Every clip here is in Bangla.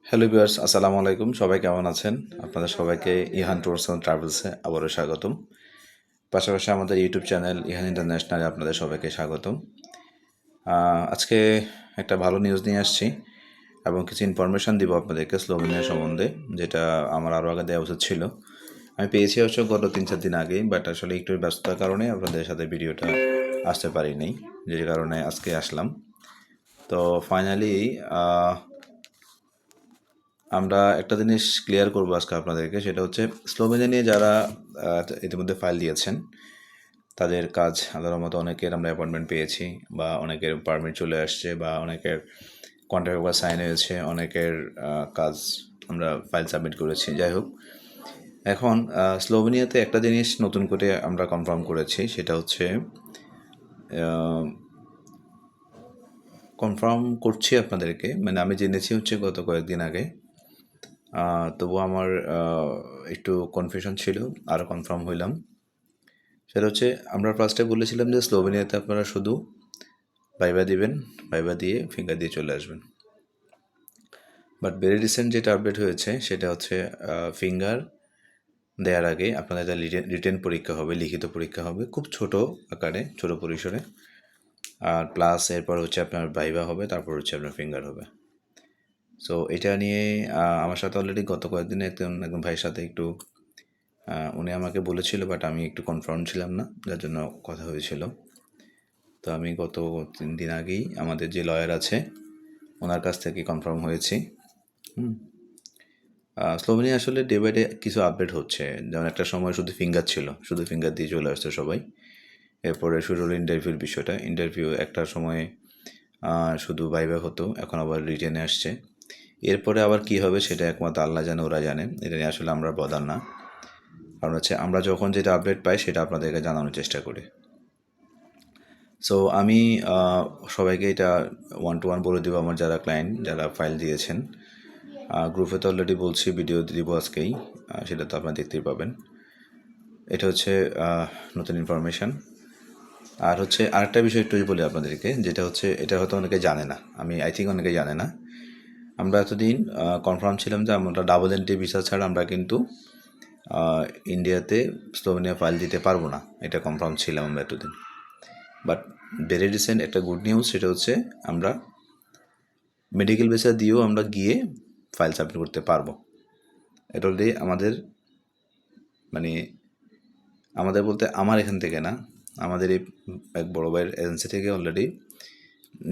হ্যালো ভিউয়ার্স, আসসালামু আলাইকুম। সবাই কেমন আছেন? আপনাদের সবাইকে ইহান ট্যুরস অ্যান্ড ট্রাভেলসে আবারও স্বাগতম। পাশাপাশি আমাদের ইউটিউব চ্যানেল ইহান ইন্টারন্যাশনালে আপনাদের সবাইকে স্বাগতম। আজকে একটা ভালো নিউজ নিয়ে আসছি এবং কিছু ইনফরমেশন দিব আপনাদেরকে স্লোভেনিয়া সম্বন্ধে, যেটা আমার আরও আগে দেওয়া উচিত ছিল। আমি পেয়েছি অবশ্য গত 3-4 দিন আগেই, বাট আসলে একটু ব্যস্ততার কারণে আপনাদের সাথে ভিডিওটা আসতে পারিনি, যে কারণে আজকে আসলাম। তো ফাইনালি আমরা একটা জিনিস ক্লিয়ার করবো আজকে আপনাদেরকে, সেটা হচ্ছে স্লোভেনিয়া নিয়ে যারা ইতিমধ্যে ফাইল দিয়েছেন তাদের কাজ আল্লাহর মতো অনেকের আমরা অ্যাপয়েন্টমেন্ট পেয়েছি, বা অনেকের পারমিট চলে আসছে, বা অনেকের কন্ট্রাক্ট পেপার সাইন হয়েছে, অনেকের কাজ আমরা ফাইল সাবমিট করেছি। যাই হোক, এখন স্লোভেনিয়াতে একটা জিনিস নতুন করে আমরা কনফার্ম করেছি, সেটা হচ্ছে কনফার্ম করছি আপনাদেরকে, মানে আমি জেনেছি হচ্ছে গত কয়েকদিন আগে, তবু আমার একটু কনফিউশন ছিল, আরও কনফার্ম হইলাম। সেটা হচ্ছে আমরা ফার্স্টে বলেছিলাম যে স্লোভেনিয়াতে আপনারা শুধু ভাইবা দিবেন, ভাইবা দিয়ে ফিঙ্গার দিয়ে চলে আসবেন। বাট ভেরি রিসেন্ট যেটা আপডেট হয়েছে সেটা হচ্ছে ফিঙ্গার দেওয়ার আগে আপনাদের একটা রিটেন পরীক্ষা হবে, লিখিত পরীক্ষা হবে, খুব ছোট আকারে, ছোট পরিসরে। আর প্লাস এরপর হচ্ছে আপনার ভাইবা হবে, তারপর হচ্ছে আপনার ফিঙ্গার হবে। সো এটা নিয়ে আমার সাথে অলরেডি গত কয়েকদিনে একজন ভাইয়ের সাথে একটু উনি আমাকে বলেছিল, বাট আমি একটু কনফার্ম ছিলাম না, যার জন্য কথা হয়েছিল। তো আমি গত 3 দিন আগেই আমাদের যে লয়ার আছে ওনার কাছ থেকে কনফার্ম হয়েছি। স্লোভেনিয়া আসলে ডে বাই ডে কিছু আপডেট হচ্ছে, যেমন একটা সময় শুধু ফিঙ্গার ছিল, শুধু ফিঙ্গার দিয়ে চলে আসতো সবাই। এরপরে শুরু হলো ইন্টারভিউর বিষয়টা, ইন্টারভিউ একটা সময় শুধু ভাইভা হতো, এখন আবার রিটেনে আসছে। এরপরে আবার কি হবে সেটা একমাত্র আল্লাহ জানে, ওরা জানে, এটা নিয়ে আসলে আমরা বদার না। কারণ হচ্ছে আমরা যখন যেটা আপডেট পাই সেটা আপনাদেরকে জানানোর চেষ্টা করি। সো আমি সবাইকে এটা 1-to-1 বলে দেবো, আমার যারা ক্লায়েন্ট, যারা ফাইল দিয়েছেন। গ্রুপে তো অলরেডি বলছি, ভিডিও দিব আজকেই, সেটা তো আপনারা দেখতেই পাবেন। এটা হচ্ছে নতুন ইনফরমেশান। আর হচ্ছে আরেকটা বিষয় একটু বলি আপনাদেরকে, যেটা হচ্ছে এটা হয়তো অনেকে জানে না, আই থিঙ্ক অনেকে জানে না। আমরা এতদিন কনফার্ম ছিলাম যে আমরা ডাবল এন্ট্রি ভিসা ছাড়া আমরা কিন্তু ইন্ডিয়াতে স্লোভেনিয়া ফাইল দিতে পারবো না, এটা কনফার্ম ছিলাম আমরা এতদিন। বাট ভেরি রিসেন্ট একটা গুড নিউজ, সেটা হচ্ছে আমরা মেডিকেল ভিসা দিয়েও আমরা গিয়ে ফাইল সাবমিট করতে পারবো। এটা অলরেডি আমাদের, মানে আমাদের বলতে আমার এখান থেকে না, আমাদের এই এক বড় ভাইয়ের এজেন্সি থেকে অলরেডি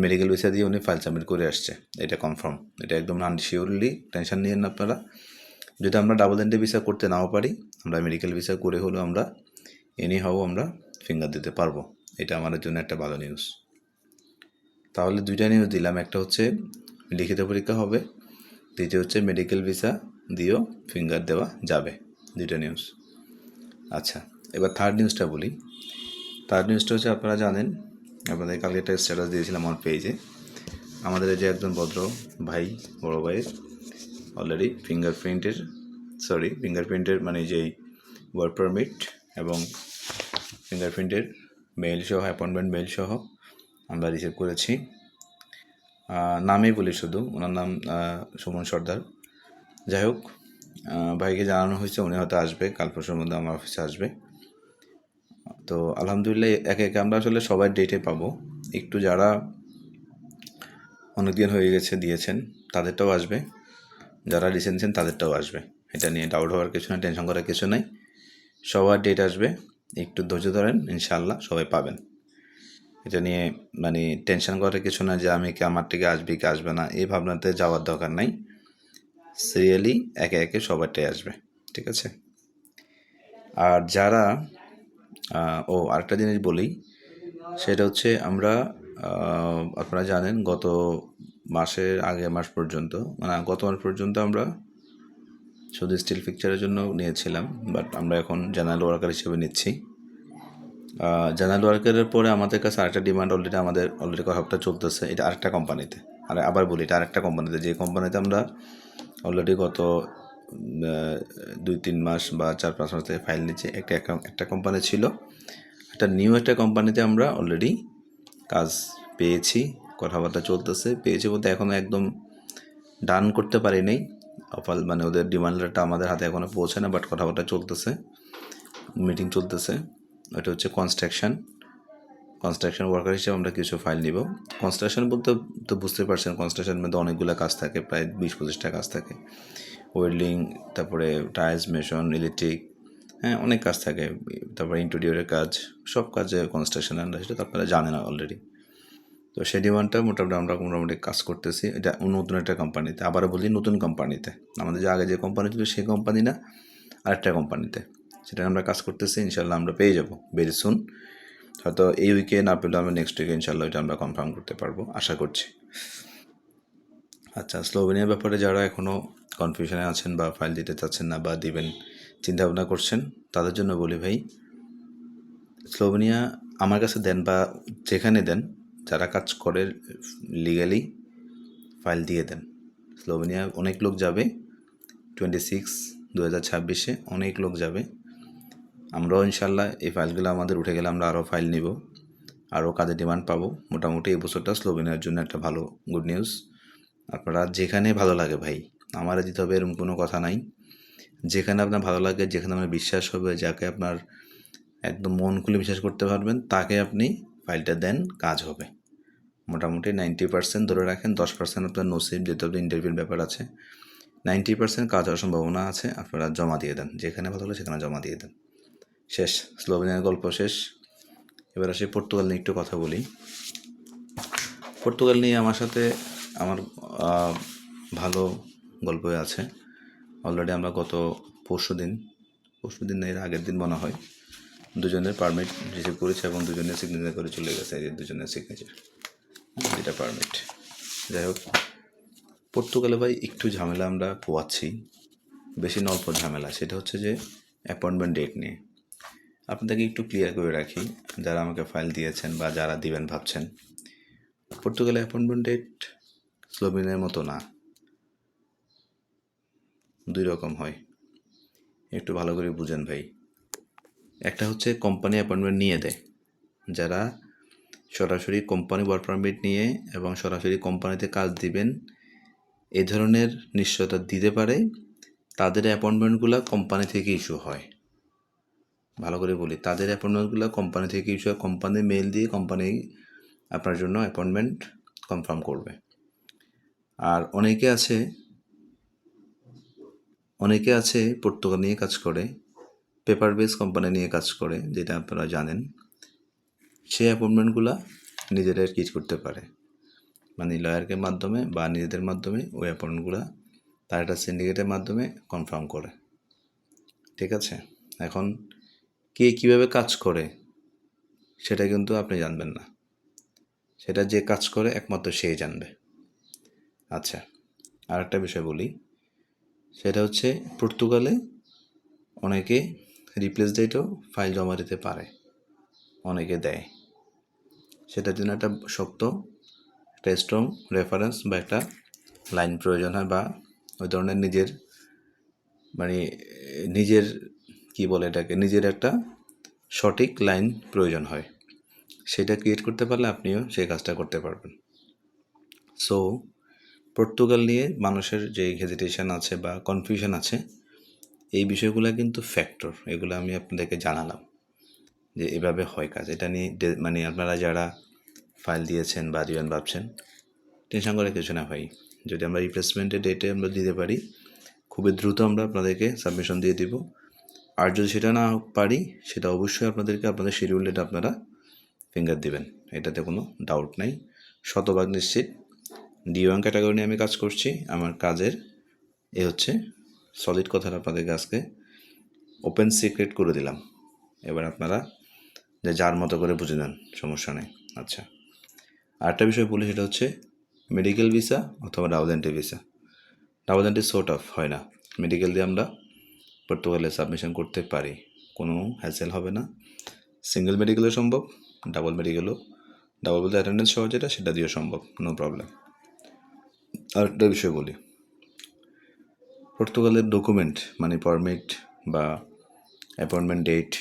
মেডিকেল ভিসা দিয়ে উনি ফাইল সাবমিট করে আসছে, এটা কনফার্ম, এটা একদম শিওরলি, টেনশন নিয়েন না আপনারা। যদি আমরা ডাবল এন্ট্রি ভিসা করতে নাও পারি, আমরা মেডিকেল ভিসা করে হলেও আমরা এনি হব আমরা ফিঙ্গার দিতে পারবো। এটা আমাদের জন্য একটা ভালো নিউজ। তাহলে দুইটা নিউজ দিলাম, একটা হচ্ছে লিখিত পরীক্ষা হবে, দ্বিতীয় হচ্ছে মেডিকেল ভিসা দিয়েও ফিঙ্গার দেওয়া যাবে, দুইটা নিউজ। আচ্ছা, এবার থার্ড নিউজটা বলি। থার্ড নিউজটা হচ্ছে আপনারা জানেন, আপনাদের কালকে একটা স্ট্যাটাস দিয়েছিলাম আমার পেজে, আমাদের যে একজন ভদ্র ভাই, বড় ভাইয়ের অলরেডি ফিঙ্গারপ্রিন্টের মানে যেই ওয়ার্ক পারমিট এবং ফিঙ্গারপ্রিন্টের মেইল সহ, অ্যাপয়েন্টমেন্ট মেইল সহ আমরা রিসিভ করেছি। নামেই বলি শুধু, ওনার নাম সুমন সর্দার। যাই হোক, ভাইকে জানানো হয়েছে উনি হয়তো আসবে, কাল পরশুর মধ্যে আমার অফিসে আসবে। তো আলহামদুলিল্লাহ, একে একে আমরা আসলে সবাই ডেটে পাবো। একটু যারা অনেকদিন হয়ে গেছে দিয়েছেন তাদেরটাও আসবে, যারা রিসেন্টছেন তাদেরটাও আসবে, এটা নিয়ে ডাউট হওয়ার কিছু না, টেনশন করার কিছু নাই, সবার ডেট আসবে। একটু ধৈর্য ধরেন, ইনশাআল্লাহ সবাই পাবেন। এটা নিয়ে মানে টেনশন করার কিছু না যে আমি কি আমার থেকে আসবে কি আসবে না, এই ভাবনাতে যাওয়ার দরকার নাই। সিরিয়ালি একে একে সবারটাই আসবে, ঠিক আছে। আর যারা আরেকটা জিনিস বলি, সেটা হচ্ছে আমরা আপনারা জানেন গত মাসের আগের মাস পর্যন্ত, মানে গত মাস পর্যন্ত আমরা শুধু স্টিল পিকচারের জন্য নিয়েছিলাম, বাট আমরা এখন জেনারেল ওয়ার্কার হিসেবে নিচ্ছি। জেনারেল ওয়ার্কারের পরে আমাদের কাছে আরেকটা ডিমান্ড অলরেডি কয়েকটা চলতেছে, এটা আরেকটা কোম্পানিতে। আর আবার বলি, এটা আরেকটা কোম্পানিতে, যে কোম্পানিতে আমরা অলরেডি গত 2-3 মাস বা 4-5 মাস থেকে ফাইল নিচ্ছি, একটা কোম্পানি ছিল, একটা নিউ একটা কোম্পানিতে আমরা অলরেডি কাজ পেয়েছি, কথাবার্তা চলতেছে, পেয়েছি বলতে এখনও একদম ডান করতে পারি নাই, মানে ওদের ডিমান্ড লেটারটা আমাদের হাতে এখনও পৌঁছে না, বাট কথাবার্তা চলতেছে, মিটিং চলতেছে। ওটা হচ্ছে কনস্ট্রাকশন ওয়ার্কার হিসেবে আমরা কিছু ফাইল নিব। কনস্ট্রাকশন বলতে তো বুঝতে পারছেন, কনস্ট্রাকশনের মধ্যে অনেকগুলো কাজ থাকে, প্রায় 20-25টা কাজ থাকে। ওয়েল্ডিং, তারপরে টাইলস, মেশন, ইলেকট্রিক, হ্যাঁ অনেক কাজ থাকে। তারপরে ইন্টেরিয়রের কাজ, সব কাজে কনস্ট্রাকশন আন্ডার, সেটা তো আপনারা জানেন অলরেডি। তো সেই ডিমান্ডটা মোটামুটি কাজ করতেছি। এটা নতুন একটা কোম্পানিতে, আবারও বলি নতুন কোম্পানিতে, আমাদের যে আগে যে কোম্পানি ছিল সেই কোম্পানি না, আরেকটা কোম্পানিতে, সেটা আমরা কাজ করতেছি। ইনশাল্লাহ আমরা পেয়ে যাব ভেরি সুন। হয়তো এই উইকে না পেলেও আমরা নেক্সট উইকে ইনশাল্লাহ এটা আমরা কনফার্ম করতে পারবো, আশা করছি। আচ্ছা, স্লোভেনিয়ার ব্যাপারে যারা এখনও কনফিউশনে আছেন বা ফাইল দিতে চাচ্ছেন না বা দিবেন চিন্তাভাবনা করছেন, তাদের জন্য বলি ভাই, স্লোভেনিয়া আমার কাছে দেন বা যেখানে দেন, যারা কাজ করে লিগালি ফাইল দিয়ে দেন। স্লোভেনিয়া অনেক লোক যাবে 2026 অনেক লোক যাবে। আমরাও ইনশাল্লাহ এই ফাইলগুলো আমাদের উঠে গেলে আমরা আরও ফাইল নিব, আরও কাজের ডিমান্ড পাবো। মোটামুটি এই বছরটা স্লোভেনিয়ার জন্য একটা ভালো গুড নিউজ। আপনারা যেখানে ভালো লাগে ভাই, আমার দিতে হবে এরকম কোনো কথা নাই। যেখানে আপনার ভালো লাগে, যেখানে আপনার বিশ্বাস হবে, যাকে আপনার একদম মন খুলে বিশ্বাস করতে পারবেন, তাকে আপনি ফাইলটা দেন, কাজ হবে। মোটামুটি 90% ধরে রাখেন, 10% আপনার নসিব, যেহেতু আপনার ইন্টারভিউর ব্যাপার আছে। 90% কাজ হওয়ার সম্ভাবনা আছে। আপনারা জমা দিয়ে দেন, যেখানে ভালো হলে সেখানে জমা দিয়ে দেন। শেষ, স্লোভেনিয়ার গল্প শেষ। এবার আসি পর্তুগাল নিয়ে একটু কথা বলি। পর্তুগাল নিয়ে আমার সাথে আমার ভালো গল্পই আছে। অলরেডি আমরা গত পরশু দিন না, এর আগের দিন মনে হয়, দুজনের পারমিট রিসিভ করেছে এবং দুজনের সিগনেচার করে চলে গেছে। এই দুজনের সিগনেচার, এটা পারমিট। যাই হোক, পর্তুগালে ভাই একটু ঝামেলা আমরা পোয়াচ্ছি, বেশি না অল্প ঝামেলা। সেটা হচ্ছে যে অ্যাপয়েন্টমেন্ট ডেট নিয়ে। আপনাদেরকে একটু ক্লিয়ার করে রাখি, যারা আমাকে ফাইল দিয়েছেন বা যারা দিবেন ভাবছেন, পর্তুগালে অ্যাপয়েন্টমেন্ট ডেট স্লোভেনিয়ার মতো না, দুই রকম হয়। একটু ভালো করে বুঝেন ভাই। একটা হচ্ছে কোম্পানি অ্যাপয়েন্টমেন্ট নিয়ে দেয়, যারা সরাসরি কোম্পানি ওয়ার্ক পারমিট নিয়ে এবং সরাসরি কোম্পানিতে কাজ দিবেন এই ধরনের নিশ্চয়তা দিতে পারে, তাদের অ্যাপয়েন্টমেন্টগুলো কোম্পানি থেকে ইস্যু হয়। ভালো করে বলি, তাদের অ্যাপয়েন্টমেন্টগুলো কোম্পানি থেকে ইস্যু হয়। কোম্পানি মেল দিয়ে কোম্পানি আপনার জন্য অ্যাপয়েন্টমেন্ট কনফার্ম করবে। আর অনেকে আছে পর্তুগাল নিয়ে কাজ করে, পেপার বেস কোম্পানি নিয়ে কাজ করে, যেটা আপনারা জানেন। সেই অ্যাপয়েন্টমেন্টগুলো নিজেরা কিচ করতে পারে, মানে লয়ারকে মাধ্যমে বা নিজেদের মাধ্যমে ওই অ্যাপয়েন্টমেন্টগুলো তার একটা সিন্ডিকেটের মাধ্যমে কনফার্ম করে। ঠিক আছে, এখন কে কীভাবে কাজ করে সেটা কিন্তু আপনি জানবেন না, সেটা যে কাজ করে একমাত্র সেই জানবে। আচ্ছা, আর একটা বিষয় বলি, সেটা হচ্ছে পর্তুগালে অনেকে রিপ্লেস ডেটেও ফাইল জমা দিতে পারে, অনেকে দেয়। সেটার জন্য একটা শক্ত, একটা স্ট্রং রেফারেন্স বা একটা লাইন প্রয়োজন হয়, বা ওই ধরনের নিজের কি বলে এটাকে, নিজের একটা সঠিক লাইন প্রয়োজন হয়। সেটা ক্রিয়েট করতে পারলে আপনিও সেই কাজটা করতে পারবেন। সো পর্তুগাল নিয়ে মানুষের যে হেজিটেশন আছে বা কনফিউশন আছে, এই বিষয়গুলো কিন্তু ফ্যাক্টর, এগুলো আমি আপনাদেরকে জানালাম যে এভাবে হয় কাজ। এটা নিয়ে আপনারা যারা ফাইল দিয়েছেন বা দিবেন ভাবছেন, টেনশন করে কিছু না ভাই। যদি আমরা রিপ্লেসমেন্টের ডেটে আমরা দিতে পারি, খুবই দ্রুত আমরা আপনাদেরকে সাবমিশন দিয়ে দিব। আর যদি সেটা না পারি, সেটা অবশ্যই আপনাদের শিডিউল ডেটে আপনারা ফিঙ্গার দিবেন, এটাতে কোনো ডাউট নাই, শতভাগ নিশ্চিত। D1 ক্যাটাগরি নিয়ে আমি কাজ করছি, আমার কাজের হচ্ছে সলিড কথাটা আপনাদেরকে আজকে ওপেন সিক্রেট করে দিলাম। এবার আপনারা যার মতো করে বুঝে নেন, সমস্যা নেই। আচ্ছা, আরেকটা বিষয় বলি, সেটা হচ্ছে মেডিকেল ভিসা অথবা double entry visa. Double entry sort of হয় না, মেডিকেল দিয়ে আমরা পর্তুগালে সাবমিশন করতে পারি, কোনো হ্যাসেল হবে না। সিঙ্গেল মেডিকেলও সম্ভব, ডাবল বলতে অ্যাটেন্ডেন্স সহ যেটা, সেটা দিয়েও সম্ভব, নো প্রবলেম। আরেকটা বিষয় বলি, পর্তুগালের ডকুমেন্ট পারমিট বা অ্যাপয়েন্টমেন্ট ডেট,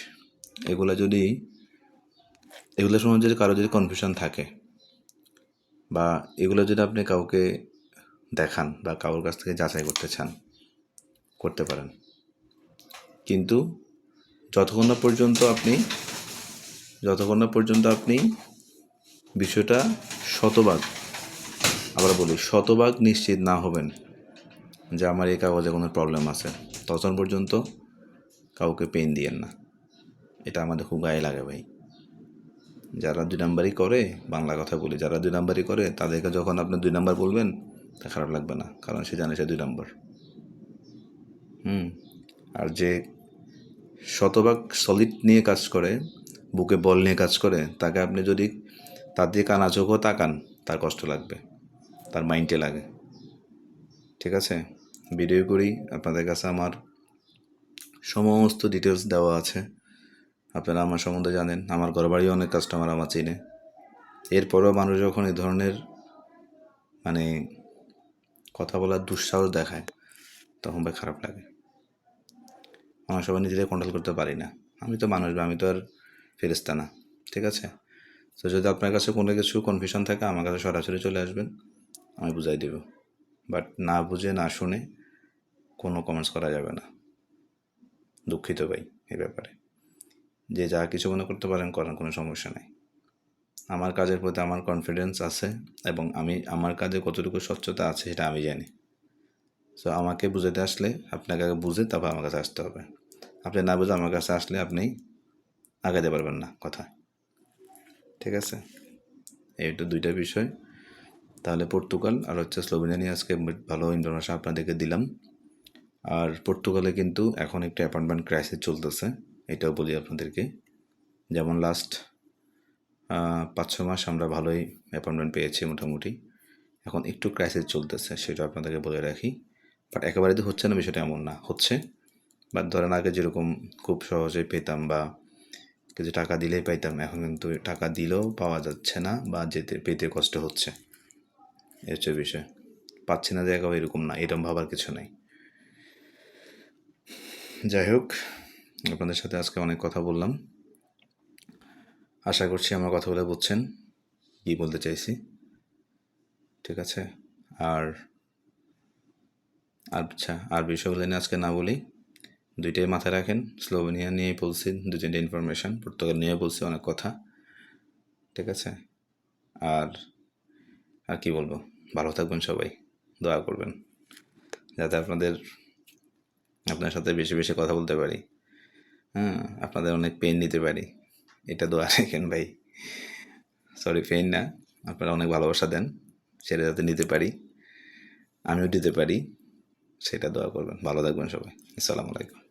এগুলোর সম্বন্ধে কারো যদি কনফিউশন থাকে বা এগুলো যদি আপনি কাউকে দেখান বা কারোর কাছ থেকে যাচাই করতে চান করতে পারেন, কিন্তু যতক্ষণ না পর্যন্ত আপনি বিষয়টা শতভাগ, আবার বলি শতভাগ নিশ্চিত না হবেন যে আমার এই কাগজে কোনো প্রবলেম আছে, ততক্ষণ পর্যন্ত কাউকে পেন দিয়েন না। এটা আমাদের খুব গায়ে লাগে ভাই। যারা 2 নাম্বারই করে, বাংলা কথা বলি, যারা 2 নাম্বারই করে তাদেরকে যখন আপনি 2 নাম্বার বলবেন তা খারাপ লাগবে না, কারণ সে জানে সে 2 নাম্বার। আর যে শতভাগ সলিড নিয়ে কাজ করে, বুকে বল নিয়ে কাজ করে, তাকে আপনি যদি তার দিকে কানা চোখও তাকান, তার কষ্ট লাগবে, তার মাইন্ডে লাগে। ঠিক আছে, ভিডিও করি, আপনাদের কাছে আমার সমস্ত ডিটেলস দেওয়া আছে, আপনারা আমার সম্বন্ধে জানেন, আমার ঘরবাড়ি অনেক কাস্টমার আমার চিনে। এরপরেও মানুষ যখন এই ধরনের মানে কথা বলার দুঃসাহস দেখায়, তখন ভাই খারাপ লাগে। আমরা সবাই নিজেরাই কন্ট্রোল করতে পারি না, আমি তো মানুষ, আমি তো আর ফেরেশতা না। ঠিক আছে, তো যদি আপনার কাছে কোনো কিছু কনফিউশন থাকে আমার কাছে সরাসরি চলে আসবেন, আমি বুঝাই দেব। বাট না বুঝে না শুনে কোনো কমেন্টস করা যাবে না। দুঃখিত ভাই এই ব্যাপারে। যে যা কিছু মনে করতে পারেন করেন, কোনো সমস্যা নেই। আমার কাজের প্রতি আমার কনফিডেন্স আছে এবং আমি আমার কাজে কতটুকু স্বচ্ছতা আছে সেটা আমি জানি। সো আমাকে বুঝাতে আসলে আপনাকে আগে বুঝে তারপর আমার কাছে আসতে হবে। আপনি না বুঝে আমার কাছে আসলে আপনি আগাতে পারবেন না কথা। ঠিক আছে, এই তো 2টা বিষয়। তাহলে পর্তুগাল আর স্লোভেনিয়া নিয়ে আজকে ভালো ইনফরমেশন আপনাদেরকে দিলাম। আর পর্তুগালে কিন্তু এখন একটা অ্যাপয়েন্টমেন্ট ক্রাইসিস চলতেছে, এটাও বলি আপনাদেরকে। যেমন লাস্ট 5-6 মাস আমরা ভালোই অ্যাপয়েন্টমেন্ট পেয়েছি মোটামুটি, এখন একটু ক্রাইসিস চলতেছে, সেটা আপনাদেরকে বলে রাখি। বাট একেবারে তো হচ্ছে না বিষয়টা এমন না, হচ্ছে। বাট ধরেন আগে যেরকম খুব সহজেই পেতাম বা কিছু টাকা দিলেই পাইতাম, এখন কিন্তু টাকা দিলেও পাওয়া যাচ্ছে না বা পেতে কষ্ট হচ্ছে। এই হচ্ছে বিষয়। পাচ্ছি না জায়গাও এরকম না, এরকম ভাবার কিছু নাই। যাই হোক, আপনাদের সাথে আজকে অনেক কথা বললাম, আশা করছি আমার কথা বলে বুঝছেন কী বলতে চাইছি। ঠিক আছে, আর আচ্ছা, আর বিষয়গুলো নিয়ে আজকে না বলি, 2টাই মাথায় রাখেন। স্লোভেনিয়া নিয়েই বলছি 2-3টে ইনফরমেশান, পর্তুগাল নিয়ে বলছি অনেক কথা। ঠিক আছে, আর কি বলবো, ভালো থাকবেন সবাই, দোয়া করবেন যাতে আপনার সাথে বেশি বেশি কথা বলতে পারি, আপনাদের অনেক পেন নিতে পারি, এটা দোয়া রাখেন ভাই। সরি, পেন না, আপনারা অনেক ভালোবাসা দেন, সেটা যাতে নিতে পারি, আমিও দিতে পারি, সেটা দোয়া করবেন। ভালো থাকবেন সবাই, আসসালামু আলাইকুম।